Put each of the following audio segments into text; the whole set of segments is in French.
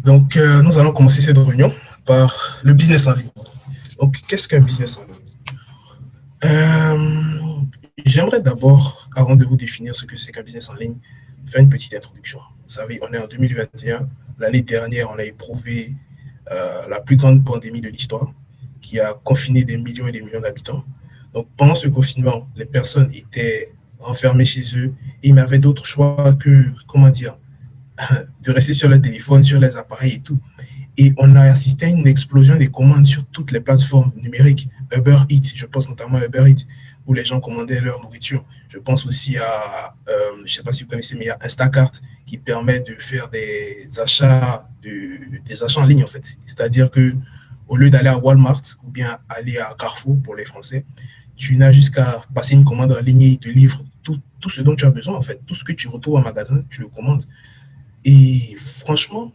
Donc, nous allons commencer cette réunion par le business en ligne. Donc, qu'est-ce qu'un business en ligne? J'aimerais d'abord, avant de vous définir ce que c'est qu'un business en ligne, faire une petite introduction. Vous savez, on est en 2021. L'année dernière, on a éprouvé la plus grande pandémie de l'histoire qui a confiné des millions et des millions d'habitants. Donc, pendant ce confinement, les personnes étaient enfermées chez eux et ils n'avaient d'autre choix que, comment dire, de rester sur le téléphone, sur les appareils et tout. Et on a assisté à une explosion des commandes sur toutes les plateformes numériques. Uber Eats, je pense notamment à Uber Eats, où les gens commandaient leur nourriture. Je pense aussi à, je ne sais pas si vous connaissez, mais il y a Instacart qui permet de faire des achats en ligne, en fait. C'est-à-dire que au lieu d'aller à Walmart ou bien aller à Carrefour pour les Français, tu n'as jusqu'à passer une commande en ligne et ils te livrent tout ce dont tu as besoin, en fait. Tout ce que tu retrouves en magasin, tu le commandes. Et franchement,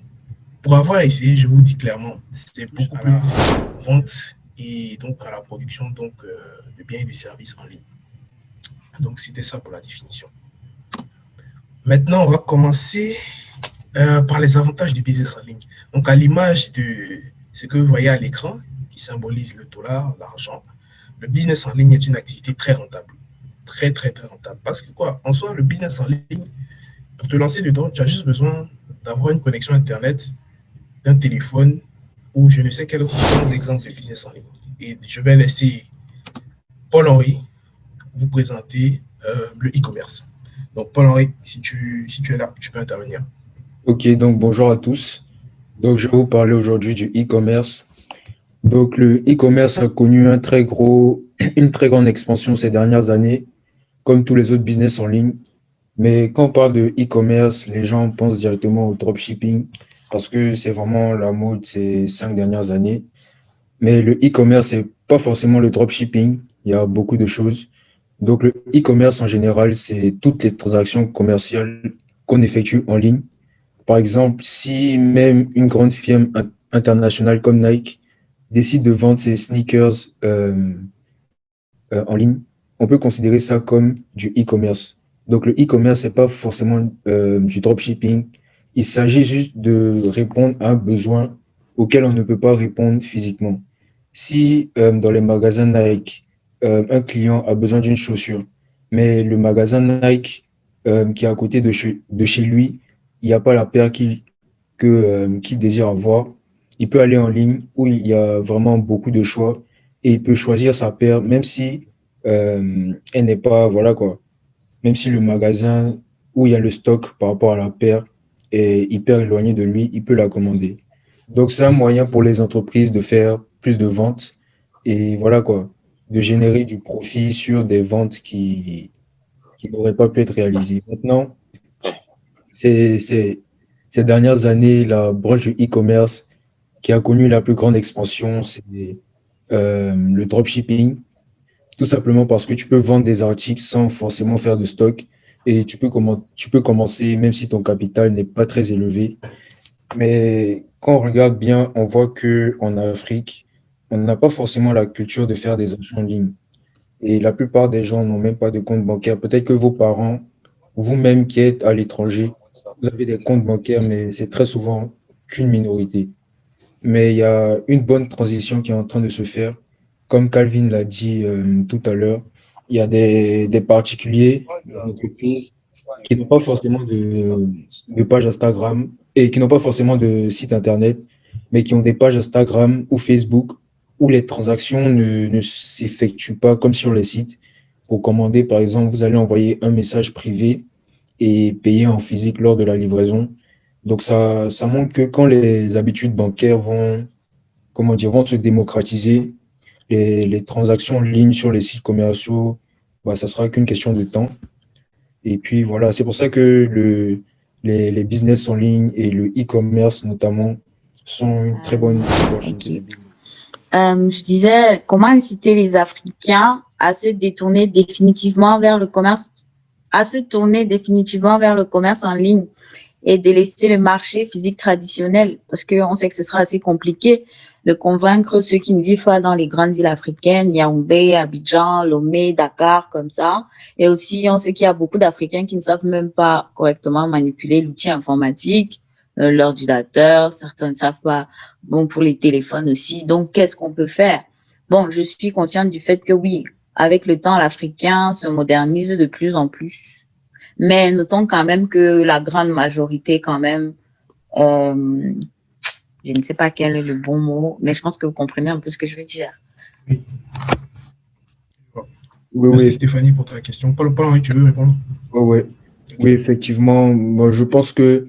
pour avoir essayé, je vous dis clairement, c'est beaucoup plus vente et donc à la production de biens et de services en ligne. Donc, c'était ça pour la définition. Maintenant, on va commencer par les avantages du business en ligne. Donc, à l'image de ce que vous voyez à l'écran, qui symbolise le dollar, l'argent, le business en ligne est une activité très rentable. Très, très, très rentable. Parce que quoi, en soi, le business en ligne, pour te lancer dedans, tu as juste besoin d'avoir une connexion Internet, d'un téléphone ou je ne sais quel autre exemple de business en ligne. Et je vais laisser Paul-Henri vous présenter le e-commerce. Donc, Paul-Henri, si tu es là, tu peux intervenir. Ok, donc bonjour à tous. Donc, je vais vous parler aujourd'hui du e-commerce. Donc, le e-commerce a connu une très grande expansion ces dernières années, comme tous les autres business en ligne. Mais quand on parle de e-commerce, les gens pensent directement au dropshipping parce que c'est vraiment la mode ces 5 dernières années. Mais le e-commerce, c'est pas forcément le dropshipping. Il y a beaucoup de choses. Donc, le e-commerce en général, c'est toutes les transactions commerciales qu'on effectue en ligne. Par exemple, si même une grande firme internationale comme Nike décide de vendre ses sneakers en ligne, on peut considérer ça comme du e-commerce. Donc, le e-commerce, c'est pas forcément du dropshipping. Il s'agit juste de répondre à un besoin auquel on ne peut pas répondre physiquement. Si dans les magasins Nike, un client a besoin d'une chaussure, mais le magasin Nike qui est à côté de chez lui, il n'y a pas la paire qu'il désire avoir, il peut aller en ligne où il y a vraiment beaucoup de choix et il peut choisir sa paire, même si elle n'est pas, voilà quoi, même si le magasin où il y a le stock par rapport à la paire est hyper éloigné de lui, il peut la commander. Donc, c'est un moyen pour les entreprises de faire plus de ventes et voilà quoi, de générer du profit sur des ventes qui n'auraient pas pu être réalisées. Maintenant, c'est, c'est, ces dernières années, la branche du e-commerce qui a connu la plus grande expansion, c'est le dropshipping. Tout simplement parce que tu peux vendre des articles sans forcément faire de stock et tu peux commencer même si ton capital n'est pas très élevé. Mais quand on regarde bien, on voit que en Afrique, on n'a pas forcément la culture de faire des achats en ligne. Et la plupart des gens n'ont même pas de compte bancaire. Peut-être que vos parents, vous-même qui êtes à l'étranger, vous avez des comptes bancaires, mais c'est très souvent qu'une minorité. Mais il y a une bonne transition qui est en train de se faire. Comme Calvin l'a dit tout à l'heure, il y a des particuliers, des entreprises qui n'ont pas forcément de page Instagram et qui n'ont pas forcément de site Internet, mais qui ont des pages Instagram ou Facebook où les transactions ne s'effectuent pas comme sur les sites. Pour commander, par exemple, vous allez envoyer un message privé et payer en physique lors de la livraison. Donc ça montre que quand les habitudes bancaires comment dire, vont se démocratiser, les transactions en ligne sur les sites commerciaux, bah, ça sera qu'une question de temps. Et puis voilà, c'est pour ça que les business en ligne et le e-commerce notamment sont une très bonne opportunité. Ok. Je disais, comment inciter les Africains à se détourner définitivement vers le commerce, à se tourner définitivement vers le commerce en ligne et délaisser le marché physique traditionnel, parce qu'on sait que ce sera assez compliqué de convaincre ceux qui ne vivent pas dans les grandes villes africaines, Yaoundé, Abidjan, Lomé, Dakar, comme ça. Et aussi, on sait qu'il y a beaucoup d'Africains qui ne savent même pas correctement manipuler l'outil informatique, l'ordinateur, certains ne savent pas, bon, pour les téléphones aussi. Donc, qu'est-ce qu'on peut faire? Bon, je suis consciente du fait que oui, avec le temps, l'Africain se modernise de plus en plus. Mais notons quand même que la grande majorité, quand même, je ne sais pas quel est le bon mot, mais je pense que vous comprenez un peu ce que je veux dire. Oui. Oui, Merci oui, Stéphanie pour ta question. Paul-Henri, tu veux répondre? ouais. Oui, effectivement. Moi, je pense que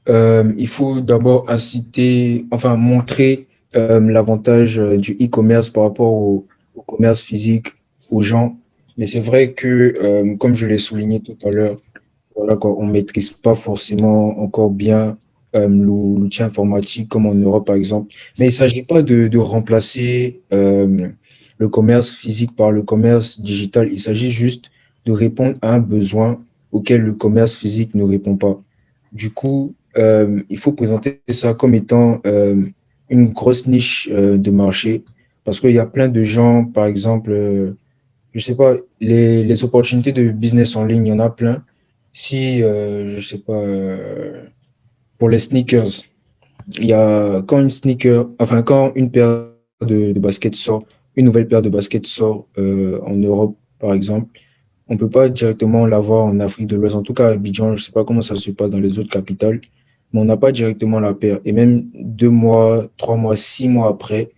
il faut d'abord inciter, enfin montrer l'avantage du e-commerce par rapport au commerce physique aux gens. Mais c'est vrai que, comme je l'ai souligné tout à l'heure, voilà quoi, on maîtrise pas forcément encore bien l'outil informatique comme en Europe par exemple. Mais il s'agit pas de remplacer le commerce physique par le commerce digital. Il s'agit juste de répondre à un besoin auquel le commerce physique ne répond pas. Du coup, il faut présenter ça comme étant une grosse niche de marché parce qu'il y a plein de gens, par exemple, je sais pas, les opportunités de business en ligne, il y en a plein. Si, je sais pas, pour les sneakers, il y a quand une paire de baskets sort, une nouvelle paire de baskets sort en Europe, par exemple, on peut pas directement l'avoir en Afrique de l'Ouest. En tout cas, à Abidjan, je sais pas comment ça se passe dans les autres capitales, mais on n'a pas directement la paire. Et même 2 mois, 3 mois, 6 mois après,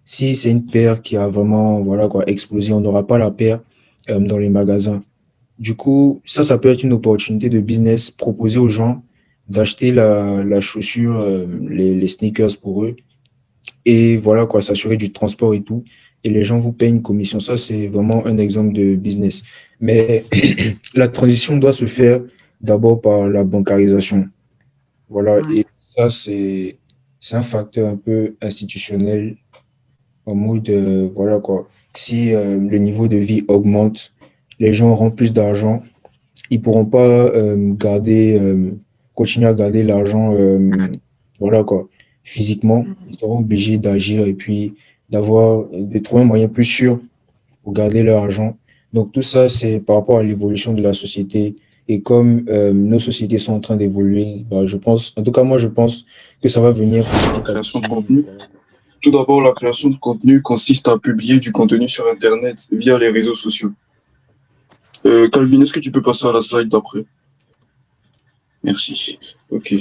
si c'est une paire qui a vraiment, voilà quoi, explosé, on n'aura pas la paire dans les magasins. Du coup, ça peut être une opportunité de business, proposer aux gens d'acheter la chaussure, les sneakers pour eux, et voilà quoi, s'assurer du transport et tout. Et les gens vous payent une commission. Ça, c'est vraiment un exemple de business. Mais la transition doit se faire d'abord par la bancarisation. Voilà. Ouais. Et ça, c'est un facteur un peu institutionnel en mode, voilà quoi. Si le niveau de vie augmente, les gens auront plus d'argent, ils pourront pas continuer à garder l'argent, voilà quoi, physiquement. Ils seront obligés d'agir et puis de trouver un moyen plus sûr pour garder leur argent. Donc tout ça, c'est par rapport à l'évolution de la société. Et comme nos sociétés sont en train d'évoluer, bah, je pense, en tout cas moi, je pense que ça va venir La petit à création de petit. contenu. Tout d'abord, la création de contenu consiste à publier du contenu sur Internet via les réseaux sociaux. Calvin, est-ce que tu peux passer à la slide d'après? Merci. Ok.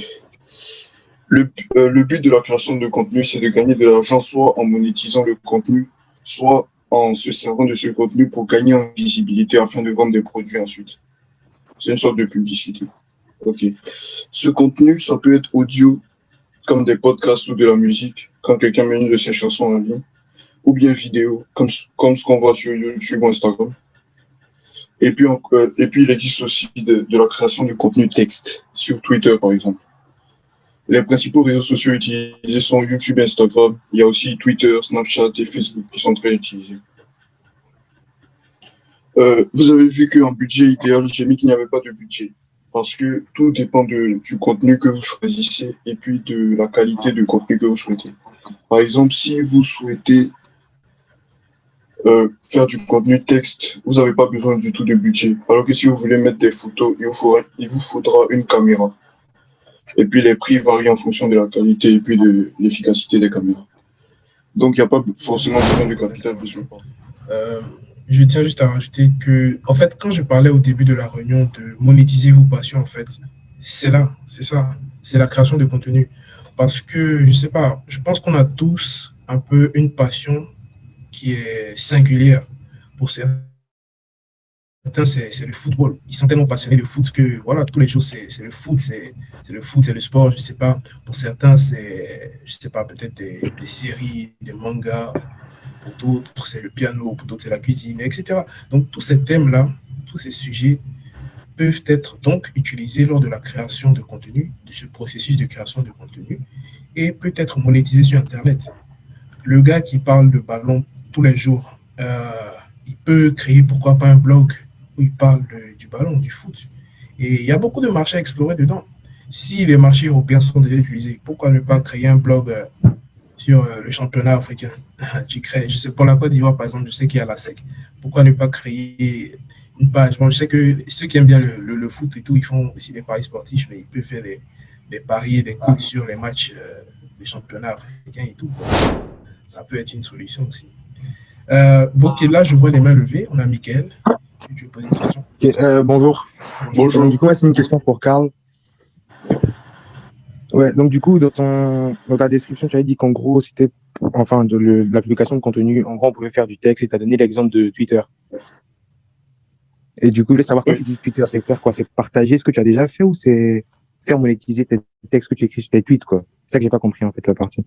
Le but de la création de contenu, c'est de gagner de l'argent soit en monétisant le contenu, soit en se servant de ce contenu pour gagner en visibilité afin de vendre des produits ensuite. C'est une sorte de publicité. Ok. Ce contenu, ça peut être audio, comme des podcasts ou de la musique, quand quelqu'un met une de ses chansons en ligne, ou bien vidéo, comme ce qu'on voit sur YouTube ou Instagram. Et puis, il existe aussi de la création de contenu texte, sur Twitter par exemple. Les principaux réseaux sociaux utilisés sont YouTube et Instagram. Il y a aussi Twitter, Snapchat et Facebook qui sont très utilisés. Vous avez vu qu'en budget idéal, j'ai mis qu'il n'y avait pas de budget. Parce que tout dépend du contenu que vous choisissez et puis de la qualité de contenu que vous souhaitez. Par exemple, si vous souhaitez faire du contenu texte, vous n'avez pas besoin du tout de budget. Alors que si vous voulez mettre des photos, il vous faudra une caméra. Et puis les prix varient en fonction de la qualité et puis de l'efficacité des caméras. Donc il n'y a pas forcément besoin de capital besoin. Je tiens juste à rajouter que, en fait, quand je parlais au début de la réunion de monétiser vos passions, en fait, c'est ça, c'est la création de contenu. Parce que, je sais pas, je pense qu'on a tous un peu une passion qui est singulière. Pour certains, c'est le football. Ils sont tellement passionnés de foot que, voilà, tous les jours, c'est le foot, c'est le foot, c'est le sport, je sais pas. Pour certains, c'est, je sais pas, peut-être des séries, des mangas. Pour d'autres, c'est le piano, pour d'autres, c'est la cuisine, etc. Donc, tous ces thèmes-là, tous ces sujets peuvent être donc utilisés lors de la création de contenu, de ce processus de création de contenu, et peut être monétisé sur Internet. Le gars qui parle de ballon tous les jours, il peut créer, pourquoi pas, un blog où il parle du ballon, du foot. Et il y a beaucoup de marchés à explorer dedans. Si les marchés européens sont déjà utilisés, pourquoi ne pas créer un blog sur le championnat africain? Tu crées, je sais, pour la Côte d'Ivoire, par exemple, je sais qu'il y a la SEC. Pourquoi ne pas créer une page? Bon, je sais que ceux qui aiment bien le foot et tout, ils font aussi des paris sportifs, mais ils peuvent faire des paris et des codes sur les matchs des championnats africains et tout. Ça peut être une solution aussi. Bon, ok, là, je vois les mains levées. On a Mickaël. Je vais poser une question. Bonjour. Bonjour. Du coup, moi, c'est une question pour Karl. Ouais, donc du coup, dans ta description, tu avais dit qu'en gros, c'était, enfin, de la publication de contenu, en gros, on pouvait faire du texte et tu as donné l'exemple de Twitter. Et du coup, je voulais savoir, quand tu dis Twitter, c'est faire quoi? C'est partager ce que tu as déjà fait ou c'est faire monétiser tes textes que tu écris sur tes tweets, quoi? C'est ça que j'ai pas compris, en fait, la partie.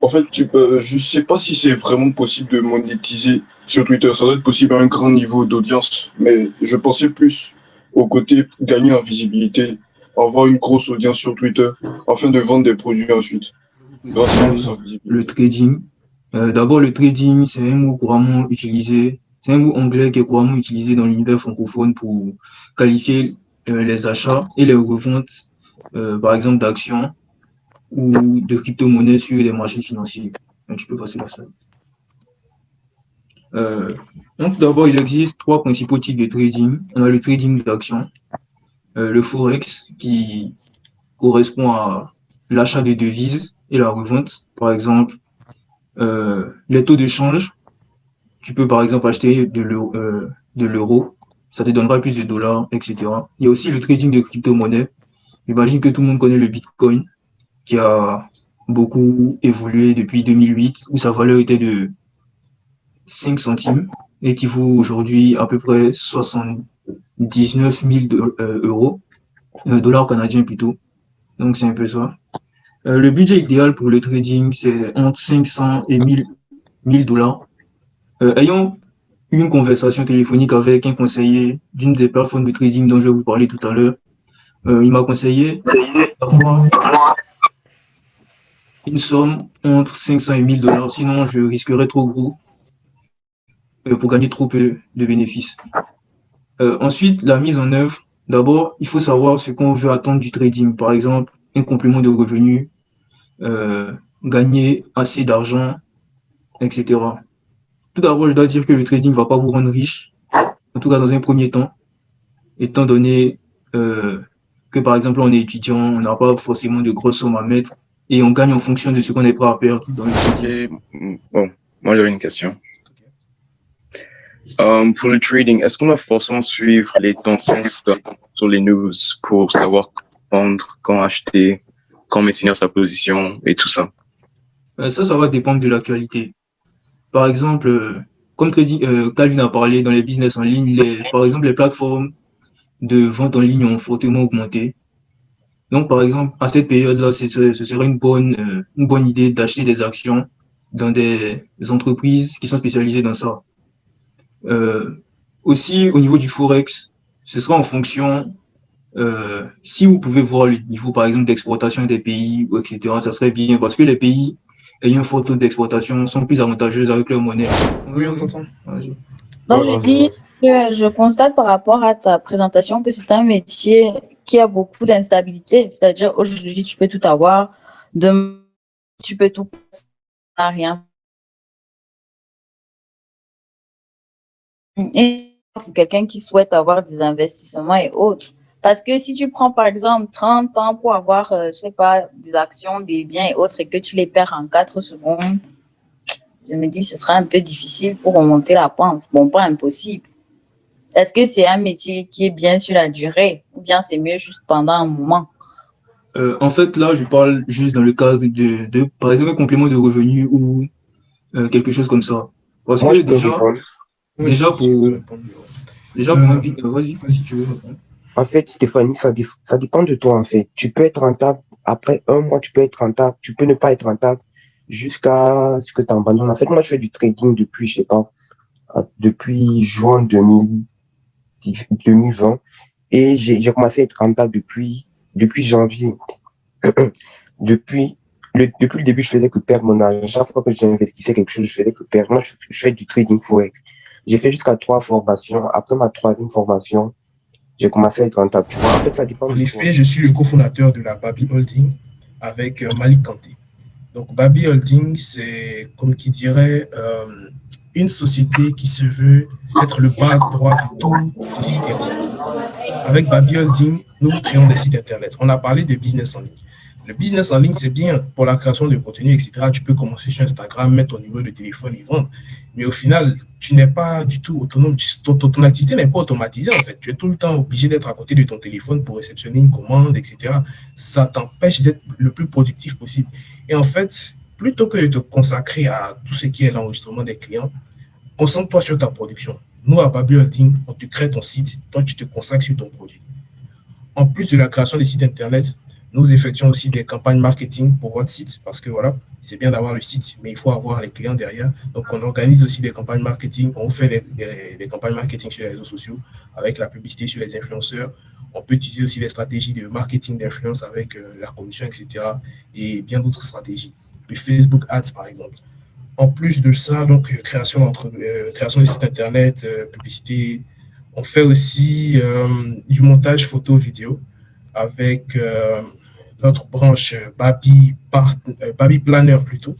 En fait, je sais pas si c'est vraiment possible de monétiser sur Twitter. Ça doit être possible à un grand niveau d'audience, mais je pensais plus au côté gagner en visibilité, avoir une grosse audience sur Twitter afin de vendre des produits ensuite. Grâce à sa visibilité. Le trading. D'abord, le trading, c'est un mot couramment utilisé. C'est un mot anglais qui est couramment utilisé dans l'univers francophone pour qualifier les achats et les reventes, par exemple, d'actions ou de crypto-monnaies sur les marchés financiers. Donc, tu peux passer la slide. Donc, d'abord, il existe trois principaux types de trading. On a le trading d'actions, le forex qui correspond à l'achat de devises et la revente. Par exemple, les taux de change. Tu peux par exemple acheter de l'euro, ça te donnera plus de dollars, etc. Il y a aussi le trading de crypto-monnaies. J'imagine que tout le monde connaît le Bitcoin, qui a beaucoup évolué depuis 2008, où sa valeur était de 5 centimes et qui vaut aujourd'hui à peu près 79 000 euros, dollars canadiens plutôt. Donc c'est un peu ça. Le budget idéal pour le trading, c'est entre 500 et 1000 dollars. Ayant eu une conversation téléphonique avec un conseiller d'une des plateformes de trading dont je vais vous parler tout à l'heure, il m'a conseillé d'avoir une somme entre 500 et 1000 dollars, sinon je risquerais trop gros pour gagner trop peu de bénéfices. Ensuite, la mise en œuvre. D'abord, il faut savoir ce qu'on veut attendre du trading. Par exemple, un complément de revenus, gagner assez d'argent, etc. Tout d'abord, je dois dire que le trading ne va pas vous rendre riche, en tout cas dans un premier temps, étant donné que par exemple on est étudiant, on n'a pas forcément de grosses sommes à mettre et on gagne en fonction de ce qu'on est prêt à perdre dans le trading. Bon, moi j'avais une question. Pour le trading, est-ce qu'on doit forcément suivre les tendances sur les news pour savoir quand vendre, quand acheter, quand maintenir sa position et tout ça? Ça va dépendre de l'actualité. Par exemple, comme Calvin a parlé dans les business en ligne, par exemple, les plateformes de vente en ligne ont fortement augmenté. Donc, par exemple, à cette période-là, ce serait une bonne idée d'acheter des actions dans des entreprises qui sont spécialisées dans ça. Aussi, au niveau du Forex, ce sera en fonction, si vous pouvez voir le niveau, par exemple, d'exportation des pays, etc., ça serait bien parce que les pays ayant un fort taux d'exportation sont plus avantageux avec leur monnaie. Oui, on t'entend. Donc, je dis que je constate par rapport à ta présentation que c'est un métier qui a beaucoup d'instabilité. C'est-à-dire, aujourd'hui, tu peux tout avoir, demain, tu peux tout passer à rien. Et pour quelqu'un qui souhaite avoir des investissements et autres. Parce que si tu prends, par exemple, 30 ans pour avoir, je sais pas, des actions, des biens et autres, et que tu les perds en 4 secondes, je me dis, ce sera un peu difficile pour remonter la pente. Bon, pas impossible. Est-ce que c'est un métier qui est bien sur la durée ou bien c'est mieux juste pendant un moment? En fait, là, je parle juste dans le cadre de par exemple, un complément de revenus ou quelque chose comme ça. Parce Moi, que je peux répondre. déjà si tu pour, veux répondre. déjà pour un big, vas-y, si tu veux répondre. En fait, Stéphanie, ça dépend de toi, en fait. Tu peux être rentable. Après un mois, tu peux être rentable. Tu peux ne pas être rentable jusqu'à ce que tu abandonnes. En fait, moi, je fais du trading depuis, je sais pas, depuis juin 2020. Et j'ai commencé à être rentable depuis janvier. depuis le début, je faisais que perdre mon argent. Chaque fois que j'investissais quelque chose, je faisais que perdre. Moi, je fais du trading forex. J'ai fait jusqu'à 3 formations. Après ma 3e formation, j'ai commencé à être rentable. Tu vois, en fait, ça dépend En de toi. effet, je suis le cofondateur de la Babi Holding avec Malik Kanté. Donc, Babi Holding, c'est, comme qui dirait, une société qui se veut être le bras droit de toute société, en fait. Avec Babi Holding, nous créons des sites internet. On a parlé de business en ligne. Le business en ligne, c'est bien pour la création de contenu, etc. Tu peux commencer sur Instagram, mettre ton numéro de téléphone et vendre. Mais au final, tu n'es pas du tout autonome. Ton activité n'est pas automatisée, en fait. Tu es tout le temps obligé d'être à côté de ton téléphone pour réceptionner une commande, etc. Ça t'empêche d'être le plus productif possible. Et en fait, plutôt que de te consacrer à tout ce qui est l'enregistrement des clients, concentre-toi sur ta production. Nous, à Baby Holding, on te crée ton site. Toi, tu te consacres sur ton produit. En plus de la création des sites internet, nous effectuons aussi des campagnes marketing pour votre site parce que voilà, c'est bien d'avoir le site, mais il faut avoir les clients derrière. Donc, on organise aussi des campagnes marketing. On fait des campagnes marketing sur les réseaux sociaux avec la publicité sur les influenceurs. On peut utiliser aussi des stratégies de marketing d'influence avec la commission, etc. et bien d'autres stratégies. Le Facebook Ads, par exemple. En plus de ça, donc, création de sites internet, publicité. On fait aussi du montage photo-vidéo avec notre branche Baby Planner plutôt,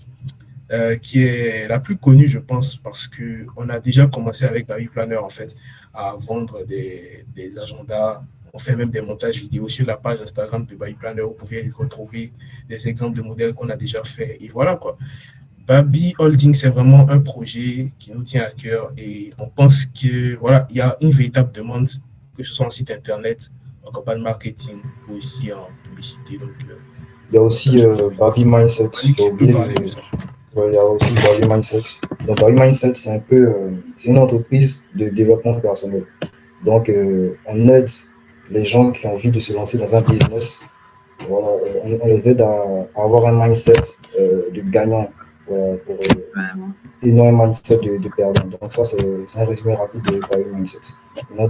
qui est la plus connue, je pense, parce qu'on a déjà commencé avec Baby Planner, en fait, à vendre des agendas. On fait même des montages vidéo sur la page Instagram de Baby Planner. Vous pouvez retrouver des exemples de modèles qu'on a déjà fait. Et voilà, quoi. Baby Holding, c'est vraiment un projet qui nous tient à cœur et on pense que voilà, il y a une véritable demande, que ce soit en site internet, en campagne marketing ou aussi en publicité. Donc, il y a aussi Baby Mindset. Malik, tu peux parler de ça. Ouais, il y a aussi Baby Mindset. Donc, Baby Mindset, c'est un peu, c'est une entreprise de développement personnel. Donc, on aide les gens qui ont envie de se lancer dans un business. Voilà, on les aide à avoir un mindset de gagnant. Et non un mindset de perdant. Donc ça, c'est un résumé rapide de Baby Mindset.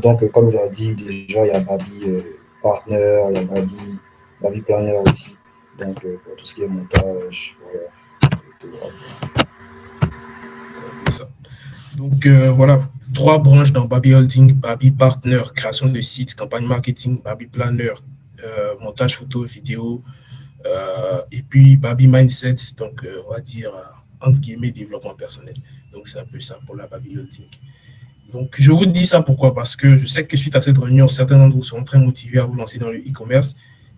Donc, comme il a dit, déjà, il y a Baby Partner, il y a Baby Planner aussi. Donc, pour tout ce qui est montage, voilà. Ça. Donc, voilà, 3 branches dans Baby Holding, Baby Partner, création de sites, campagne marketing, Baby Planner, montage photo, vidéo, et puis Baby Mindset, donc on va dire entre guillemets développement personnel. Donc c'est un peu ça pour la Baby Holding. Donc je vous dis ça pourquoi? Parce que je sais que suite à cette réunion, certains d'entre vous seront très motivés à vous lancer dans le e-commerce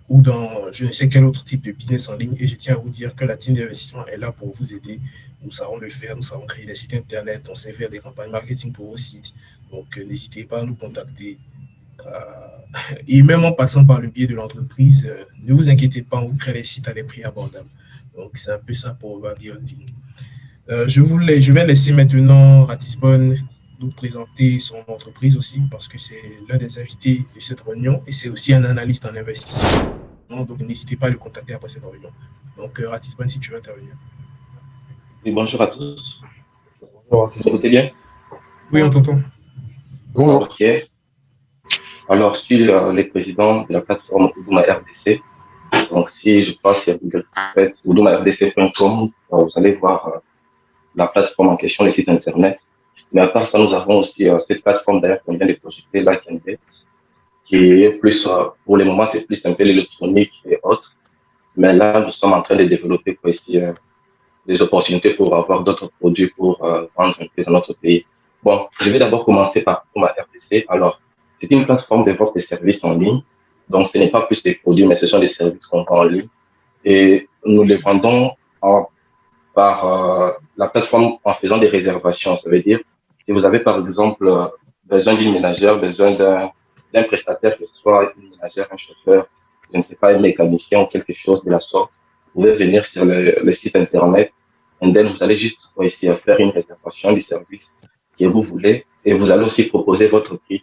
ou dans je ne sais quel autre type de business en ligne. Et je tiens à vous dire que la team d'investissement est là pour vous aider. Nous savons le faire, nous savons créer des sites internet, on sait faire des campagnes marketing pour vos sites. Donc n'hésitez pas à nous contacter. Et même en passant par le biais de l'entreprise, ne vous inquiétez pas, on vous crée les sites à des prix abordables. Donc, c'est un peu ça pour Baby Holding. Je vais laisser maintenant Ratisbonne nous présenter son entreprise aussi, parce que c'est l'un des invités de cette réunion et c'est aussi un analyste en investissement. Donc, n'hésitez pas à le contacter après cette réunion. Donc, Ratisbonne, si tu veux intervenir. Oui, bonjour à tous. Bonjour. Vous m'écoutez bien? Oui, on t'entend. Bonjour. Ok. Alors, je suis le président de la plateforme Uduma RDC. Donc, si je passe sur Google, udumardc.com, vous allez voir la plateforme en question, le site internet. Mais à part ça, nous avons aussi cette plateforme d'ailleurs qu'on vient de projeter, là, qui est plus, pour le moment, c'est plus un peu l'électronique et autres. Mais là, nous sommes en train de développer aussi des opportunités pour avoir d'autres produits pour vendre un peu dans notre pays. Bon, je vais d'abord commencer par Uduma RDC. Alors, c'est une plateforme de vente de services en ligne. Donc, ce n'est pas plus des produits, mais ce sont des services qu'on vend en ligne. Et nous les vendons par la plateforme en faisant des réservations. Ça veut dire, si vous avez par exemple besoin d'une ménagère, besoin d'un prestataire, que ce soit une ménagère, un chauffeur, je ne sais pas, un mécanicien ou quelque chose de la sorte, vous pouvez venir sur le site internet et then vous allez juste essayer à faire une réservation du service que vous voulez et vous allez aussi proposer votre prix.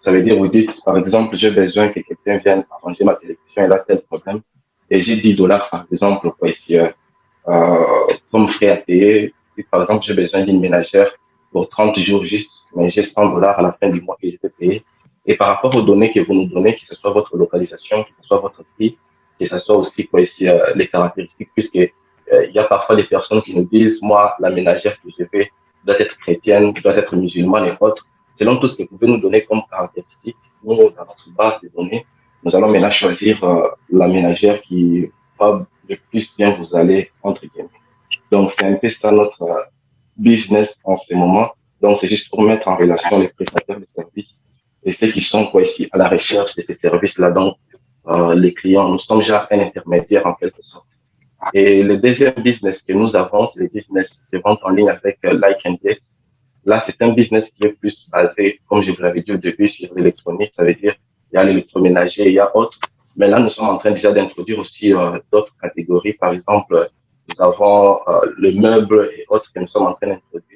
Ça veut dire, vous dites, par exemple, j'ai besoin que quelqu'un vienne arranger ma télévision, elle a tel problème, et j'ai $10, par exemple, pour essayer, comme frais à payer. Si, par exemple, j'ai besoin d'une ménagère pour 30 jours juste, mais j'ai $100 à la fin du mois que je vais payer. Et par rapport aux données que vous nous donnez, que ce soit votre localisation, que ce soit votre prix, que ce soit aussi, les caractéristiques, puisque, il y a parfois des personnes qui nous disent, moi, la ménagère que je vais doit être chrétienne, doit être musulmane et autres. Selon tout ce que vous pouvez nous donner comme caractéristiques, nous, dans notre base de données, nous allons maintenant choisir la ménagère qui va le plus bien vous aller, entre guillemets. Donc, c'est un peu ça notre business en ce moment. Donc, c'est juste pour mettre en relation les prestataires de services et ceux qui sont ici à la recherche de ces services-là. Donc, les clients. Nous sommes genre un intermédiaire en quelque sorte. Et le deuxième business que nous avons, c'est le business de vente en ligne avec Like and Get. Là, c'est un business qui est plus basé, comme je vous l'avais dit au début, sur l'électronique. Ça veut dire, il y a l'électroménager, il y a autres. Mais là, nous sommes en train déjà d'introduire aussi d'autres catégories. Par exemple, nous avons le meuble et autres que nous sommes en train d'introduire.